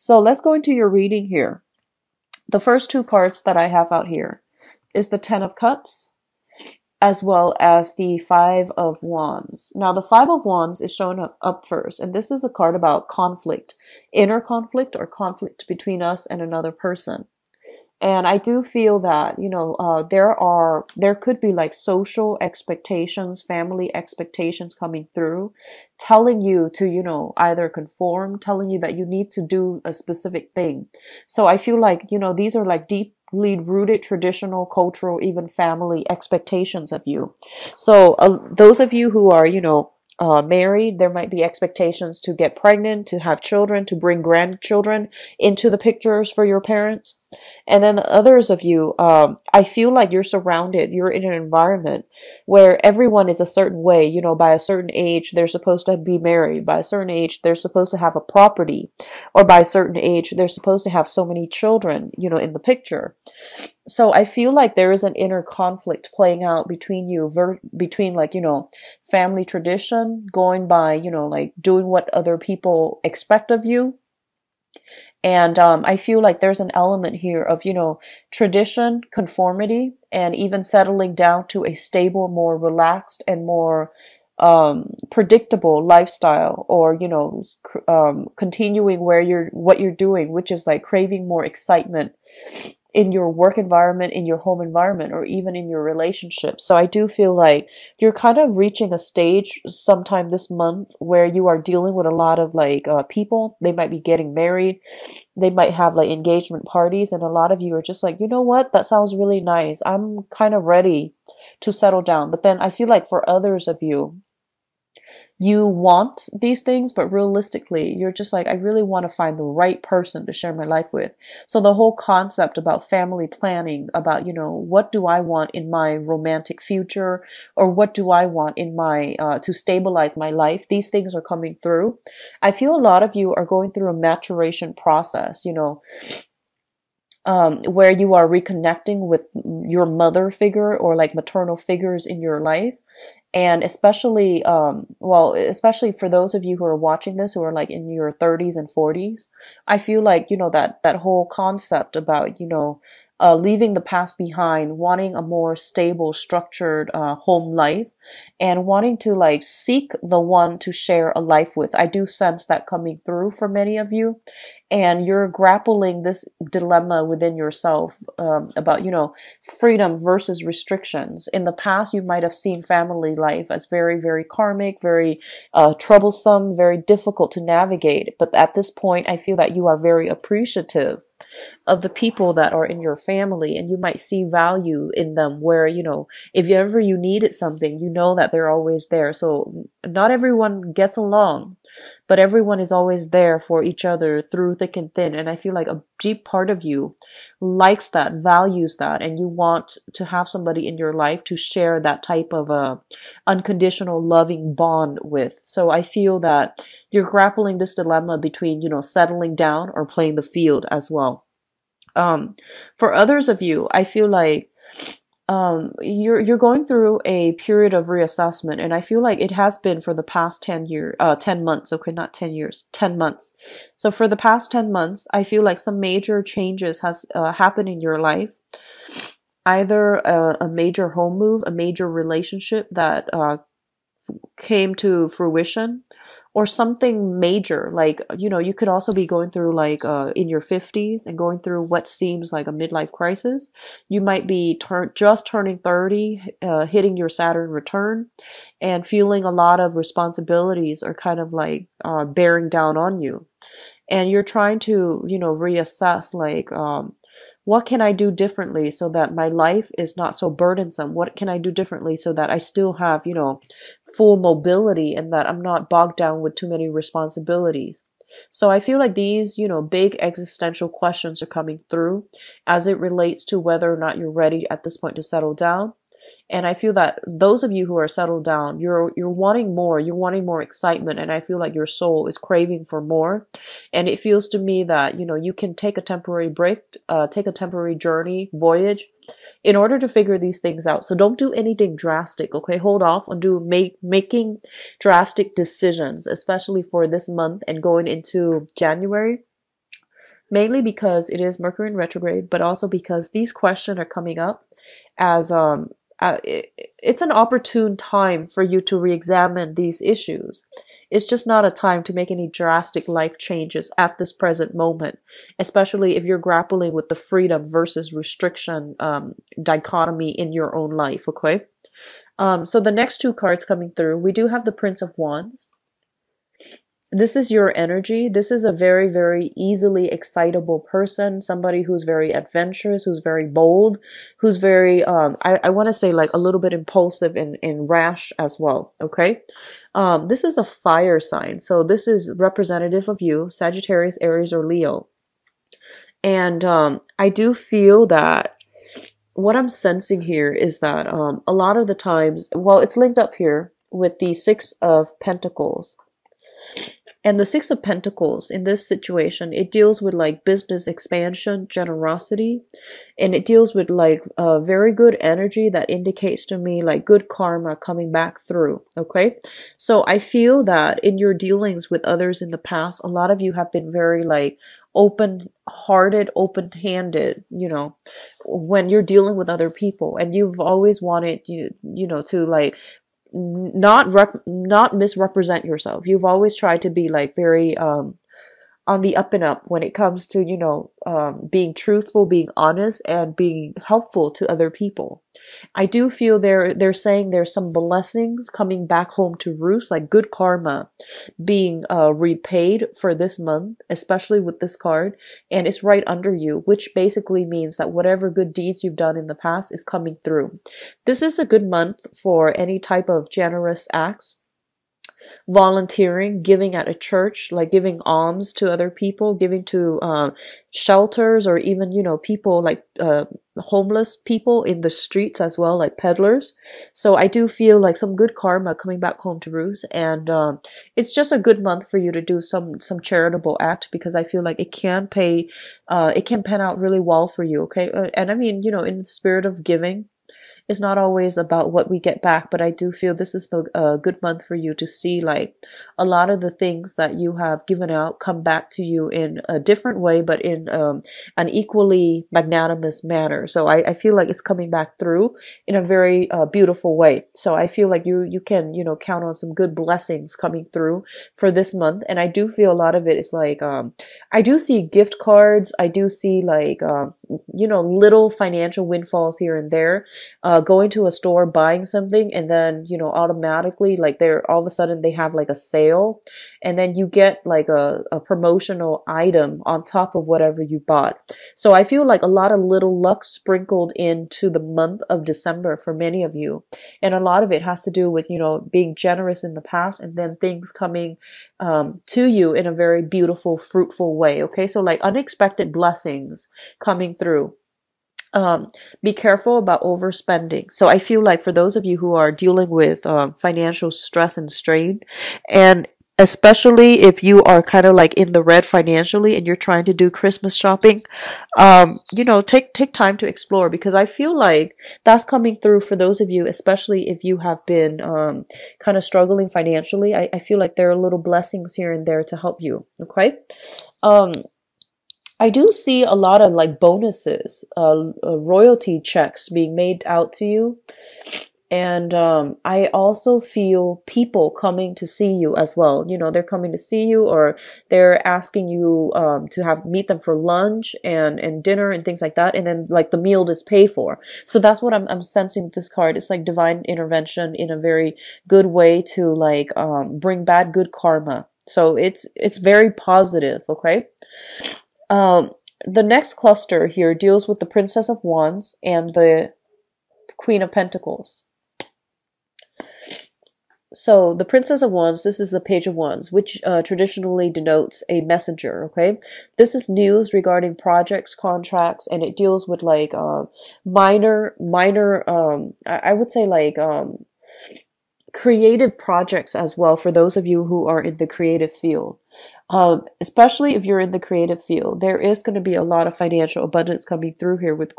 So let's go into your reading here. The first two cards that I have out here is the Ten of Cups as well as the Five of Wands. Now, the Five of Wands is showing up first, and this is a card about conflict, inner conflict or conflict between us and another person. And I do feel that, there could be like social expectations, family expectations coming through, telling you to, either conform, telling you that you need to do a specific thing. So I feel like, these are like deeply rooted traditional, cultural, even family expectations of you. So those of you who are, married, there might be expectations to get pregnant, to have children, to bring grandchildren into the pictures for your parents. And then the others of you, I feel like you're in an environment where everyone is a certain way. By a certain age, they're supposed to be married. By a certain age, they're supposed to have a property. Or by a certain age, they're supposed to have so many children, in the picture. So I feel like there is an inner conflict playing out between you, between family tradition, going by, like doing what other people expect of you. And I feel like there's an element here of, tradition, conformity, and even settling down to a stable, more relaxed and more predictable lifestyle, or, continuing what you're doing, which is like craving more excitement in your work environment, in your home environment, or even in your relationship. So I do feel like you're kind of reaching a stage sometime this month where you are dealing with a lot of people. They might be getting married. They might have like engagement parties. And a lot of you are just like, you know what? That sounds really nice. I'm kind of ready to settle down. But then I feel like for others of you, you want these things, but realistically, you're just like, I really want to find the right person to share my life with. So the whole concept about family planning, about, what do I want in my romantic future, or what do I want in my, to stabilize my life? These things are coming through. I feel a lot of you are going through a maturation process, where you are reconnecting with your mother figure or like maternal figures in your life. And especially, especially for those of you who are watching this, who are like in your 30s and 40s, I feel like, that whole concept about, leaving the past behind, wanting a more stable, structured, home life, and wanting to like seek the one to share a life with. I do sense that coming through for many of you. And you're grappling this dilemma within yourself, about, freedom versus restrictions. In the past, you might have seen family life as very, very karmic, very troublesome, very difficult to navigate. But at this point, I feel that you are very appreciative of the people that are in your family, and you might see value in them where, if ever you needed something, that they're always there. So not everyone gets along, but everyone is always there for each other through thick and thin. And I feel like a deep part of you likes that, values that, and you want to have somebody in your life to share that type of unconditional loving bond with. So I feel that you're grappling this dilemma between, settling down or playing the field as well. For others of you, I feel like you're going through a period of reassessment, and I feel like it has been for the past 10 months. Okay, not 10 years, 10 months. So for the past 10 months, I feel like some major changes has happened in your life. Either a major home move, a major relationship that came to fruition, or something major, like, you could also be going through like in your 50s and going through what seems like a midlife crisis. You might be just turning 30, hitting your Saturn return, and feeling a lot of responsibilities are kind of like bearing down on you. And you're trying to, reassess like, what can I do differently so that my life is not so burdensome? What can I do differently so that I still have, full mobility, and that I'm not bogged down with too many responsibilities? So I feel like these, big existential questions are coming through as it relates to whether or not you're ready at this point to settle down. And I feel that those of you who are settled down, you're wanting more, excitement. And I feel like your soul is craving for more. And it feels to me that, you can take a temporary break, take a temporary journey, voyage, in order to figure these things out. So don't do anything drastic, okay? Hold off on making drastic decisions, especially for this month and going into January. mainly because it is Mercury in retrograde, but also because these questions are coming up as it's an opportune time for you to re-examine these issues. It's just not a time to make any drastic life changes at this present moment, especially if you're grappling with the freedom versus restriction dichotomy in your own life, okay? So the next two cards coming through, we do have the Prince of Wands. This is your energy. This is a very, very easily excitable person, somebody who's very adventurous, who's very bold, who's very, I want to say like a little bit impulsive and rash as well, okay? This is a fire sign. So this is representative of you, Sagittarius, Aries, or Leo. And I do feel that what I'm sensing here is that a lot of the times, well, it's linked up here with the Six of Pentacles. And the Six of Pentacles in this situation, it deals with like business expansion, generosity, and it deals with like very good energy that indicates to me like good karma coming back through. Okay. So I feel that in your dealings with others in the past, a lot of you have been very like open-hearted, open-handed, you know, when you're dealing with other people, and you've always wanted you know, to like not misrepresent yourself. You've always tried to be like very on the up and up when it comes to, you know, being truthful, being honest, and being helpful to other people. I do feel they're saying there's some blessings coming back home to roost, like good karma being repaid for this month, especially with this card, and it's right under you, which basically means that whatever good deeds you've done in the past is coming through. This is a good month for any type of generous acts, volunteering, giving at a church, like giving alms to other people, giving to shelters, or even, you know, people like homeless people in the streets as well, like peddlers. So I do feel like some good karma coming back home to roost, and it's just a good month for you to do some charitable act, because I feel like it can pan out really well for you. Okay. And I mean, you know, in the spirit of giving, it's not always about what we get back, but I do feel this is the good month for you to see like a lot of the things that you have given out come back to you in a different way, but in an equally magnanimous manner. So I feel like it's coming back through in a very beautiful way. So I feel like you can, you know, count on some good blessings coming through for this month. And I do feel a lot of it is like I do see gift cards. I do see like you know, little financial windfalls here and there. Going to a store, buying something, and then, you know, automatically like they're all of a sudden they have like a sale, and then you get like a promotional item on top of whatever you bought. So I feel like a lot of little luck sprinkled into the month of December for many of you, and a lot of it has to do with, you know, being generous in the past, and then things coming to you in a very beautiful, fruitful way. Okay, so like unexpected blessings coming through. Be careful about overspending. So I feel like for those of you who are dealing with financial stress and strain, and especially if you are kind of like in the red financially and you're trying to do Christmas shopping, you know, take time to explore, because I feel like that's coming through for those of you, especially if you have been kind of struggling financially. I feel like there are little blessings here and there to help you. Okay. I do see a lot of like bonuses, royalty checks being made out to you. And I also feel people coming to see you as well. You know, they're coming to see you, or they're asking you to meet them for lunch and dinner and things like that. And then like the meal is paid for. So that's what I'm sensing with this card. It's like divine intervention in a very good way to like bring back good karma. So it's very positive. Okay. The next cluster here deals with the Princess of Wands and the Queen of Pentacles. So the Princess of Wands, this is the Page of Wands, which traditionally denotes a messenger, okay? This is news regarding projects, contracts, and it deals with like minor, I would say like creative projects as well for those of you who are in the creative field. Especially if you're in the creative field, there is going to be a lot of financial abundance coming through here with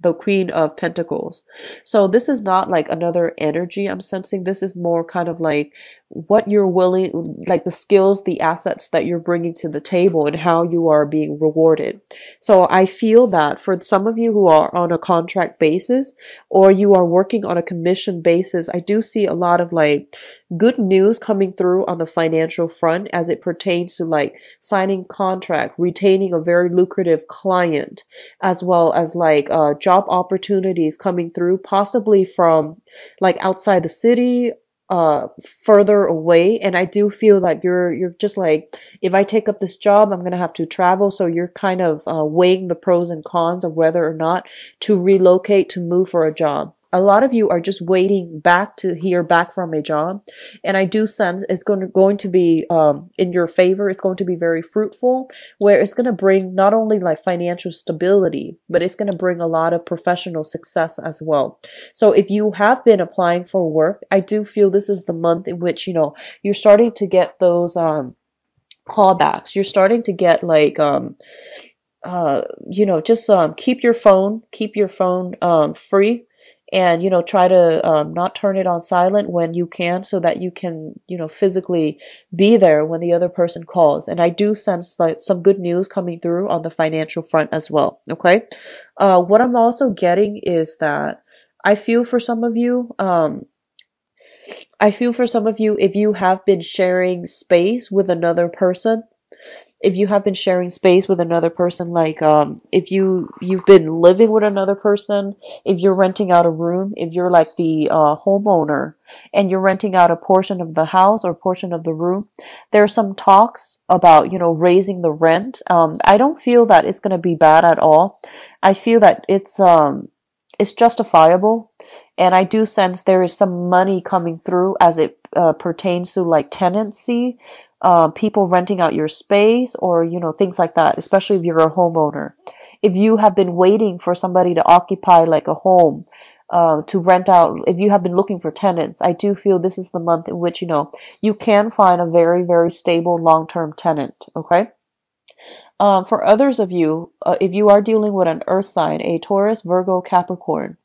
the Queen of Pentacles. So this is not like another energy I'm sensing. This is more kind of like what you're willing, like the skills, the assets that you're bringing to the table and how you are being rewarded. So I feel that for some of you who are on a contract basis or you are working on a commission basis, I do see a lot of like good news coming through on the financial front as it pertains to like signing contract, retaining a very lucrative client, as well as like job opportunities coming through, possibly from like outside the city, further away. And I do feel like you're just like, if I take up this job, I'm gonna have to travel. So you're kind of weighing the pros and cons of whether or not to relocate, to move for a job. A lot of you are just waiting back to hear back from a job, and I do sense it's going to be in your favor. It's going to be very fruitful, where it's going to bring not only like financial stability, but it's going to bring a lot of professional success as well. So if you have been applying for work, I do feel this is the month in which, you know, you're starting to get those callbacks. You're starting to get like you know, just keep your phone free, and you know, try to not turn it on silent when you can, so that you can, you know, physically be there when the other person calls. And I do sense like some good news coming through on the financial front as well. Okay, what I'm also getting is that I feel for some of you, if you have been sharing space with another person, like if you've been living with another person, if you're renting out a room, if you're like the homeowner and you're renting out a portion of the house or portion of the room, there are some talks about, you know, raising the rent. I don't feel that it's going to be bad at all. I feel that it's justifiable, and I do sense there is some money coming through as it pertains to like tenancy, people renting out your space, or, you know, things like that, especially if you're a homeowner. If you have been waiting for somebody to occupy like a home, to rent out, if you have been looking for tenants, I do feel this is the month in which, you know, you can find a very, very stable long-term tenant. Okay. For others of you, if you are dealing with an earth sign, a Taurus, Virgo, Capricorn,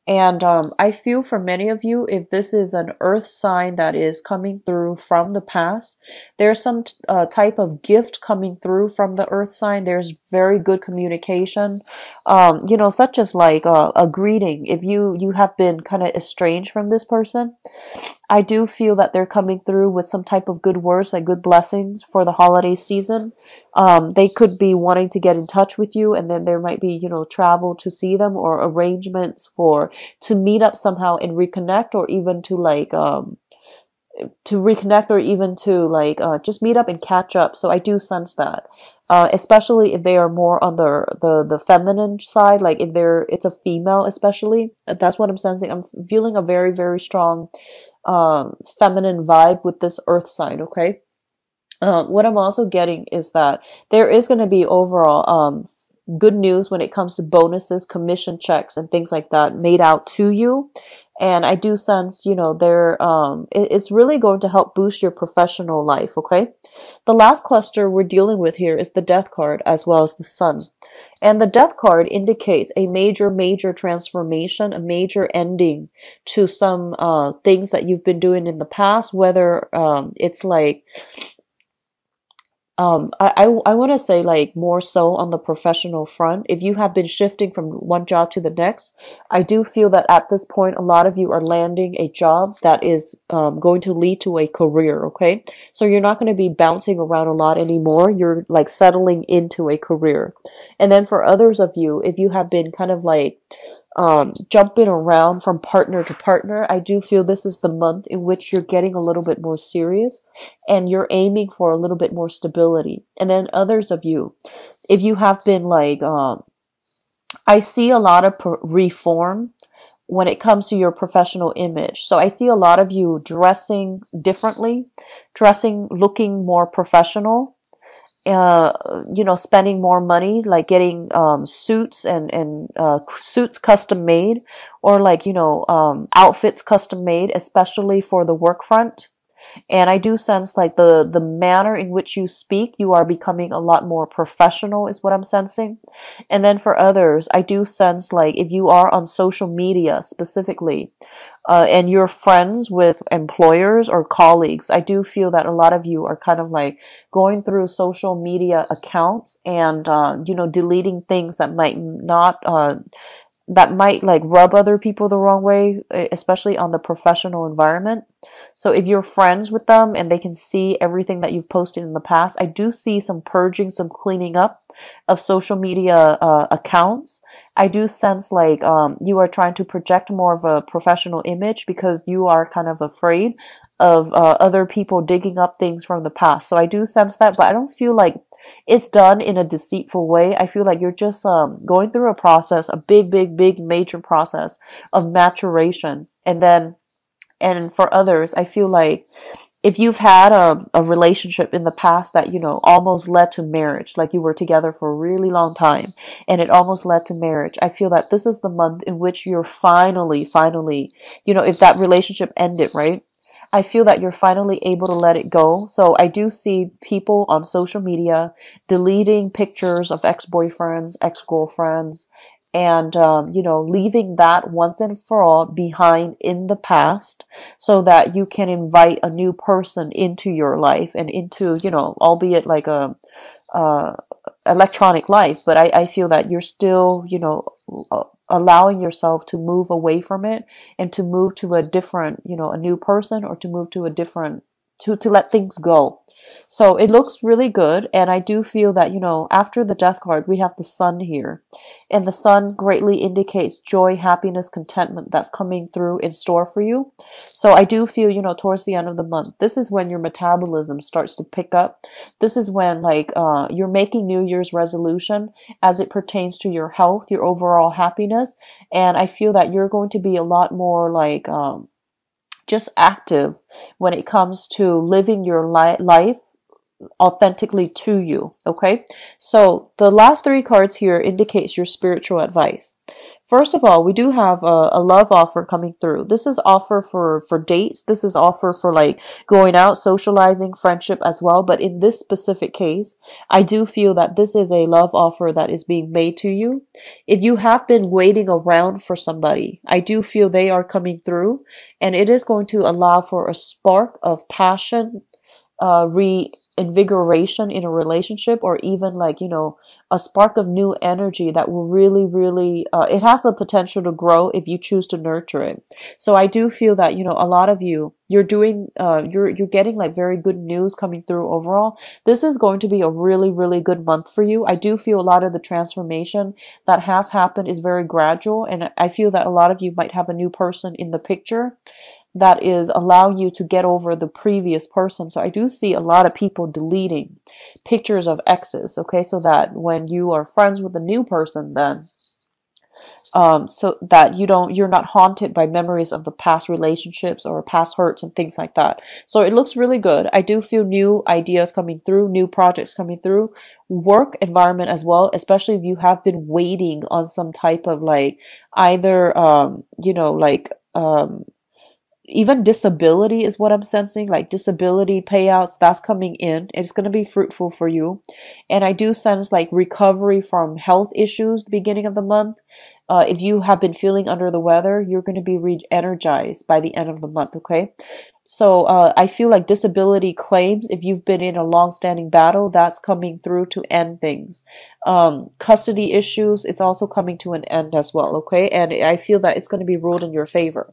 and I feel for many of you, if this is an earth sign that is coming through from the past, there's some type of gift coming through from the earth sign. There's very good communication, you know, such as like a greeting. If you have been kind of estranged from this person, I do feel that they're coming through with some type of good words, like good blessings for the holiday season. They could be wanting to get in touch with you, and then there might be, you know, travel to see them, or arrangements to meet up somehow and reconnect, or even to like just meet up and catch up. So I do sense that. Especially if they are more on the feminine side, like if it's a female, especially, that's what I'm sensing. I'm feeling a very, very strong feminine vibe with this earth sign. Okay. What I'm also getting is that there is going to be overall good news when it comes to bonuses, commission checks, and things like that made out to you. And I do sense, you know, it's really going to help boost your professional life. Okay. The last cluster we're dealing with here is the Death card, as well as the Sun. And the Death card indicates a major, major transformation, a major ending to some things that you've been doing in the past, whether it's like I want to say like more so on the professional front. If you have been shifting from one job to the next, I do feel that at this point, a lot of you are landing a job that is going to lead to a career. Okay. So you're not going to be bouncing around a lot anymore. You're like settling into a career. And then for others of you, if you have been kind of like jumping around from partner to partner, I do feel this is the month in which you're getting a little bit more serious and you're aiming for a little bit more stability. And then others of you, if you have been like, I see a lot of reform when it comes to your professional image. So I see a lot of you dressing differently, looking more professional, you know, spending more money, like getting suits and suits custom made, or like, you know, outfits custom made, especially for the work front. And I do sense like the manner in which you speak, you are becoming a lot more professional, is what I'm sensing. And then for others, I do sense like if you are on social media specifically, and you're friends with employers or colleagues, I do feel that a lot of you are kind of like going through social media accounts and, deleting things that might not, that might like rub other people the wrong way, especially on the professional environment. So if you're friends with them and they can see everything that you've posted in the past, I do see some purging, some cleaning up of social media accounts. I do sense like you are trying to project more of a professional image because you are kind of afraid of other people digging up things from the past. So I do sense that, but I don't feel like it's done in a deceitful way. I feel like you're just going through a process, a big, big, big, major process of maturation. And for others, I feel like if you've had a relationship in the past that, almost led to marriage, like you were together for a really long time and it almost led to marriage, I feel that this is the month in which you're finally, if that relationship ended, right? I feel that you're finally able to let it go. So I do see people on social media deleting pictures of ex-boyfriends, ex-girlfriends, and, leaving that once and for all behind in the past so that you can invite a new person into your life and into, albeit like a, uh, electronic life, but I feel that you're still, allowing yourself to move away from it and to move to a different, a new person, or to move to a different, to let things go. So it looks really good. And I do feel that, after the death card, we have the sun here. And the sun greatly indicates joy, happiness, contentment that's coming through in store for you. So I do feel, towards the end of the month, this is when your metabolism starts to pick up. This is when like you're making New Year's resolution as it pertains to your health, your overall happiness. And I feel that you're going to be a lot more like just active when it comes to living your life authentically to you. Okay, so the last three cards here indicates your spiritual advice. First of all, we do have a love offer coming through. This is offer for dates. This is offer for like going out, socializing, friendship as well. But in this specific case, I do feel that this is a love offer that is being made to you. If you have been waiting around for somebody, I do feel they are coming through, and it is going to allow for a spark of passion, reinvigoration in a relationship, or even like, a spark of new energy that will really, really, it has the potential to grow if you choose to nurture it. So I do feel that, a lot of you, you're doing, you're getting like very good news coming through overall. This is going to be a really, really good month for you. I do feel a lot of the transformation that has happened is very gradual. And I feel that a lot of you might have a new person in the picture that is allowing you to get over the previous person. So I do see a lot of people deleting pictures of exes, okay? So that when you are friends with a new person, then so that you're not haunted by memories of the past relationships or past hurts and things like that. So it looks really good. I do feel new ideas coming through, new projects coming through, work environment as well, especially if you have been waiting on some type of like either, even disability is what I'm sensing, like disability payouts, that's coming in. It's going to be fruitful for you. And I do sense like recovery from health issues the beginning of the month. If you have been feeling under the weather, you're going to be re-energized by the end of the month, okay? So I feel like disability claims, if you've been in a long-standing battle, that's coming through to end things. Custody issues, it's also coming to an end as well, okay? And I feel that it's going to be ruled in your favor.